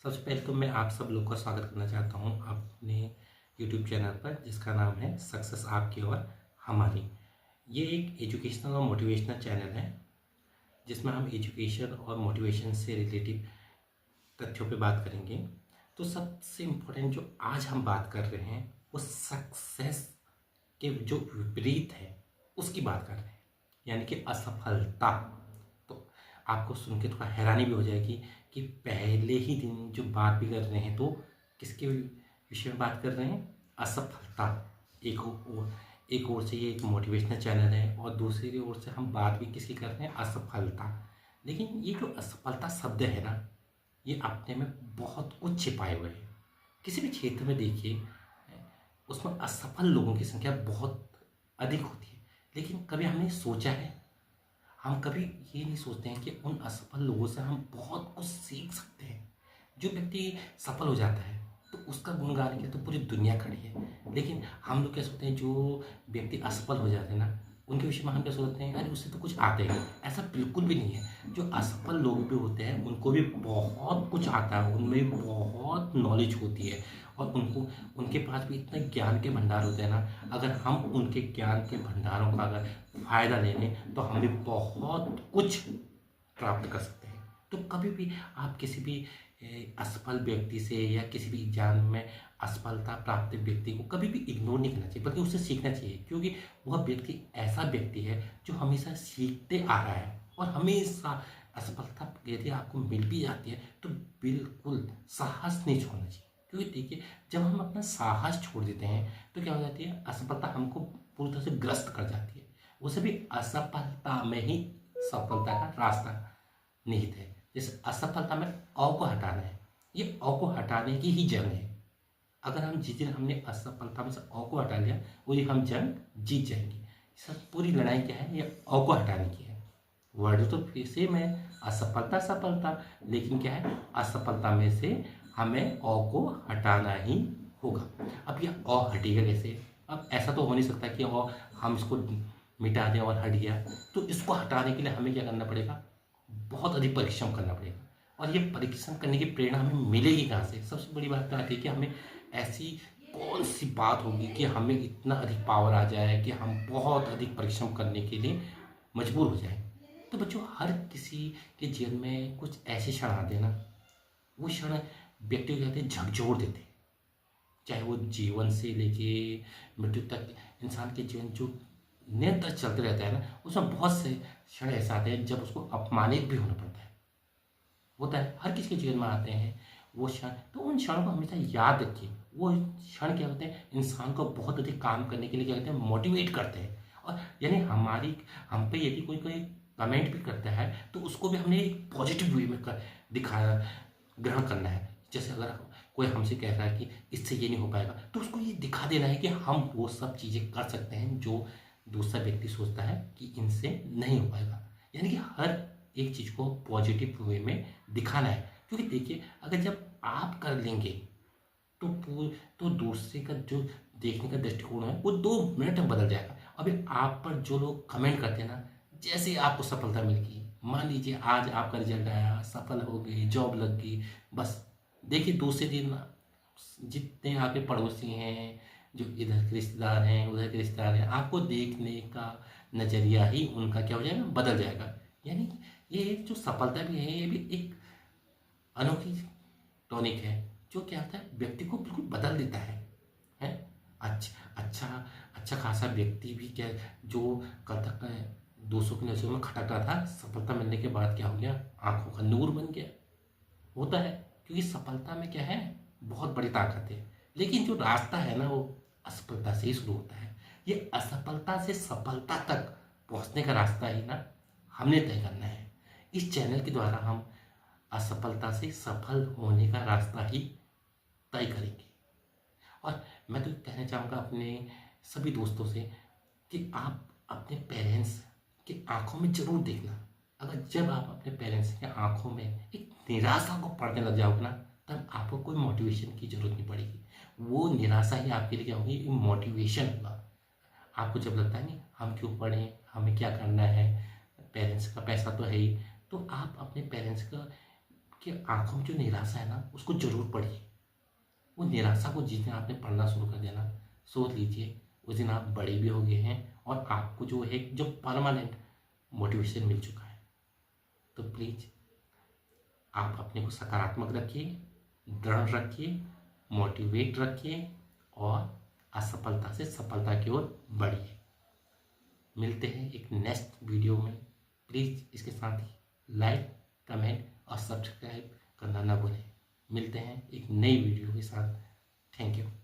सबसे पहले तो मैं आप सब लोग का स्वागत करना चाहता हूँ अपने यूट्यूब चैनल पर, जिसका नाम है सक्सेस आपकी और हमारी। ये एक एजुकेशनल और मोटिवेशनल चैनल है, जिसमें हम एजुकेशन और मोटिवेशन से रिलेटेड तथ्यों पे बात करेंगे। तो सबसे इम्पोर्टेंट जो आज हम बात कर रहे हैं वो सक्सेस के जो विपरीत है उसकी बात कर रहे हैं, यानी कि असफलता। तो आपको सुन के थोड़ा हैरानी भी हो जाएगी कि पहले ही दिन जो बात भी कर रहे हैं तो किसके विषय में बात कर रहे हैं? असफलता। एक ओर से ये एक मोटिवेशनल चैनल है और दूसरी ओर से हम बात भी किसकी कर रहे हैं? असफलता। लेकिन ये जो असफलता शब्द है ना, ये अपने में बहुत कुछ छिपाए हुए हैं। किसी भी क्षेत्र में देखिए, उसमें असफल लोगों की संख्या बहुत अधिक होती है, लेकिन कभी हमने सोचा है, हम कभी ये नहीं सोचते हैं कि उन असफल लोगों से हम बहुत कुछ सीख सकते हैं। जो व्यक्ति सफल हो जाता है तो उसका गुण गाने के लिए तो पूरी दुनिया खड़ी है, लेकिन हम लोग क्या सोचते हैं, जो व्यक्ति असफल हो जाते हैं ना, उनके विषय में हम क्या सोचते हैं, अरे उससे तो कुछ आता ही नहीं। ऐसा बिल्कुल भी नहीं है। जो असफल लोग भी होते हैं उनको भी बहुत कुछ आता है, उनमें बहुत नॉलेज होती है और उनके पास भी इतना ज्ञान के भंडार होते हैं ना। अगर हम उनके ज्ञान के भंडारों का अगर फ़ायदा ले लें तो हम भी बहुत कुछ प्राप्त कर सकते हैं। तो कभी भी आप किसी भी असफल व्यक्ति से या किसी भी एग्जाम में असफलता प्राप्त व्यक्ति को कभी भी इग्नोर नहीं करना चाहिए, बल्कि उससे सीखना चाहिए, क्योंकि वह व्यक्ति ऐसा व्यक्ति है जो हमेशा सीखते आ रहा है। और हमेशा असफलता यदि आपको मिल भी जाती है तो बिल्कुल साहस नहीं छोड़ना चाहिए, क्योंकि देखिए, जब हम अपना साहस छोड़ देते हैं तो क्या हो जाती है, असफलता हमको पूरी तरह से ग्रस्त कर जाती है। उसे भी असफलता में ही सफलता का रास्ता निहित है। जैसे असफलता में अ को हटाना है, ये अ को हटाने की ही जंग है। अगर हम जिस दिन हमने असफलता में से अ को हटा लिया, वही हम जंग जीत जाएंगे। सब पूरी लड़ाई क्या है, ये अ को हटाने की है। वर्ड तो फिर सेम है, असफलता सफलता, लेकिन क्या है, असफलता में से हमें अ को हटाना ही होगा। अब ये अ हटेगा कैसे? अब ऐसा तो हो नहीं सकता कि अ हम इसको मिटा दें और हट गया। तो इसको हटाने के लिए हमें क्या करना पड़ेगा? बहुत अधिक परिश्रम करना पड़ेगा। और ये परिश्रम करने की प्रेरणा हमें मिलेगी कहाँ से? सबसे बड़ी बात तो आती है कि हमें ऐसी कौन सी बात होगी कि हमें इतना अधिक पावर आ जाए कि हम बहुत अधिक परिश्रम करने के लिए मजबूर हो जाएं। तो बच्चों, हर किसी के जीवन में कुछ ऐसे क्षण आते हैं ना, वो क्षण व्यक्ति को कहते हैं झकझोर देते हैं। चाहे वो जीवन से लेके मृत्यु तक इंसान के जीवन जो निरंतर चलते रहता है ना, उसमें बहुत से क्षण ऐसे आते हैं जब उसको अपमानित भी होना पड़ता है। होता है, हर किसी के जीवन में आते हैं वो क्षण। तो उन क्षणों को हमेशा याद रखिए। वो क्षण क्या होते हैं, इंसान को बहुत अधिक काम करने के लिए क्या कहते हैं, मोटिवेट करते हैं। और यानी हम पे यदि कोई कोई कमेंट भी करता है तो उसको भी हमने एक पॉजिटिव वे में दिखाया, ग्रहण करना है। जैसे अगर कोई हमसे कह रहा है कि इससे ये नहीं हो पाएगा, तो उसको ये दिखा देना है कि हम वो सब चीज़ें कर सकते हैं जो दूसरा व्यक्ति सोचता है कि इनसे नहीं हो पाएगा। यानी कि हर एक चीज़ को पॉजिटिव वे में दिखाना है, क्योंकि देखिए, अगर जब आप कर लेंगे तो तो दूसरे का जो देखने का दृष्टिकोण है वो 2 मिनट में बदल जाएगा। अभी आप पर जो लोग कमेंट करते हैं ना, जैसे ही आपको सफलता मिल गई, मान लीजिए आज आपका रिजल्ट आया, सफल हो गई, जॉब लग गई, बस देखिए दूसरे दिन जितने आपके पड़ोसी हैं, जो इधर के रिश्तेदार हैं, उधर के रिश्तेदार हैं, आपको देखने का नज़रिया ही उनका क्या हो जाएगा, बदल जाएगा। यानी ये एक जो सफलता भी है, ये भी एक अनोखी टॉनिक है, जो क्या होता है, व्यक्ति को बिल्कुल बदल देता है। अच्छा अच्छा अच्छा खासा व्यक्ति भी क्या, जो कल तक दूसरों की नज़रों में खटक रहा था, सफलता मिलने के बाद क्या हो गया, आंखों का नूर बन गया। होता है, क्योंकि सफलता में क्या है, बहुत बड़ी ताकत है। लेकिन जो रास्ता है ना, वो असफलता से ही शुरू होता है। ये असफलता से सफलता तक पहुंचने का रास्ता ही ना हमने तय करना है। इस चैनल के द्वारा हम असफलता से सफल होने का रास्ता ही तय करेंगे। और मैं तो कहना चाहूँगा अपने सभी दोस्तों से कि आप अपने पेरेंट्स की आंखों में जरूर देखना। अगर जब आप अपने पेरेंट्स की आंखों में एक निराशा को पढ़ने लग जाओगे ना, तब आपको कोई मोटिवेशन की जरूरत नहीं पड़ेगी। वो निराशा ही आपके लिए क्या होगी, एक मोटिवेशन होगा। आपको जब लगता है नहीं, हम क्यों पढ़ें, हमें क्या करना है, पेरेंट्स का पैसा तो है ही, तो आप अपने पेरेंट्स का कि आंखों में जो निराशा है ना उसको जरूर पढ़िए। वो निराशा को जिस दिन आपने पढ़ना शुरू कर दिया ना, सोच लीजिए उस दिन आप बड़े भी हो गए हैं और आपको जो है जो परमानेंट मोटिवेशन मिल चुका है। तो प्लीज़ आप अपने को सकारात्मक रखिए, दृढ़ रखिए, मोटिवेट रखिए और असफलता से सफलता की ओर बढ़िए। मिलते हैं एक नेक्स्ट वीडियो में। प्लीज़ इसके साथ ही लाइक, कमेंट और सब्सक्राइब करना ना भूलें। मिलते हैं एक नई वीडियो के साथ। Thank you.